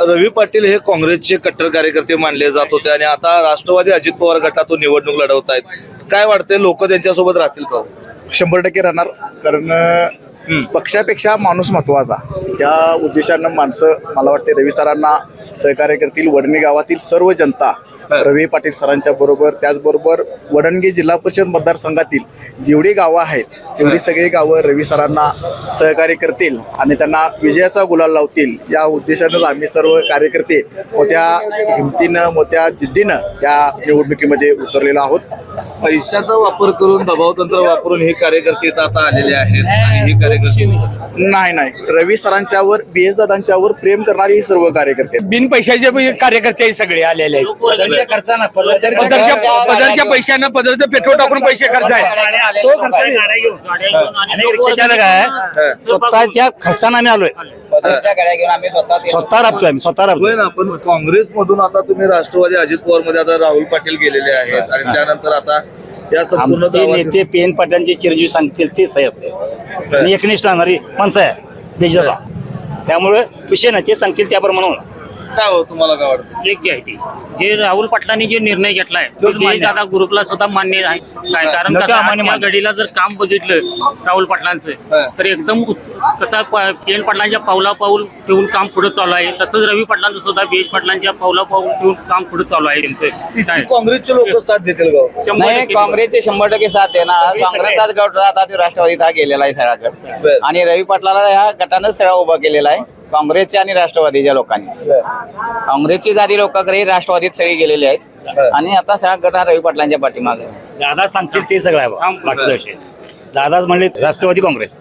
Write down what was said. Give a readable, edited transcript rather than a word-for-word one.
रवी पाटील हे काँग्रेसचे कट्टर कार्यकर्ते मानले जात होते आणि आता राष्ट्रवादी अजित पवार गटातून निवडणूक लढवत आहेत. काय वाटते, लोक त्यांच्यासोबत राहतील का? 100% राहणार. कारण पक्षापेक्षा माणूस महत्वाचा, त्या उद्देशानं माणसं मला वाटते रवी सरांना सहकार्य करतील. वडणी गावातील सर्व जनता रवी पाटील सरांच्या बरोबर, त्याचबरोबर वडणगे जिल्हा परिषद मतदारसंघातील जेवढी गावं आहेत तेवढी सगळी गावं रवी सरांना सहकार्य करतील आणि त्यांना विजयाचा गुलाल लावतील. या उद्देशानंच आम्ही सर्व कार्यकर्ते मोठ्या हिमतीनं, मोठ्या जिद्दीनं या निवडणुकीमध्ये उतरलेलो आहोत. पैशाचा वापर करून, दबाव तंत्र वापरून हे कार्यकर्ते इथं आता आलेले आहेत आणि हे कार्यकर्ते नाही, रवी सरांच्यावर, BS दादांच्यावर प्रेम करणारे हे सर्व कार्यकर्ते बिन पैशाचे कार्यकर्ते सगळे आलेले आहेत. पदरच्या पैशानं पदरचं पेट्रोल टाकून पैसे खर्च आहे. स्वतःच्या खर्चाने आम्ही आलोय. स्वतः राबतोय आम्ही, स्वतः राबतोय. होय ना. पण काँग्रेसमधून आता तुम्ही राष्ट्रवादी अजित पवार मध्ये आता राहुल पाटील गेलेले आहेत आणि त्यानंतर आता या संपूर्ण आमचे नेते PN पाटलांचे चिरंजीव सांगतील ते सही असते आणि एकनिष्ठ राहणारी माणसं आहे बेजदा. त्यामुळे विषय नाही, ते सांगतील त्याप्रमाणे होणार. काय हो, तुम्हाला काय वाटतं? योग्य आहे ती. जे राहुल पाटलांनी जे निर्णय घेतलाय तो आता ग्रुपला सुद्धा मान्य आहे. काय कारण कसं आजच्या घडीला जर काम बघितलं राहुल पाटलांचं तर एकदम कसं PN पाटलांच्या पाऊल ठेवून काम पुढे चालू आहे. तसंच रवी पाटलांचं सुद्धा BS पाटलांच्या पाऊल ठेवून काम पुढे चालू आहे त्यांचं. काँग्रेसचे लोक साथ देतील का? नाही, काँग्रेसचे 100% साथ आहे ना. काँग्रेसचाच गट आता तो राष्ट्रवादीत हा गेलेला आहे सगळा गट आणि रवी पाटलाला ह्या गटानंच सगळा उभा केलेला आहे. काँग्रेसच्या आणि राष्ट्रवादीच्या लोकांनी, काँग्रेसची जाती लोकांकडे राष्ट्रवादीत सगळी गेलेली आहेत आणि आता सगळा गट हा रवी पाटलांच्या पाठीमागे. दादा सांगतील ते सगळं आहे. दादाच म्हणले राष्ट्रवादी काँग्रेस.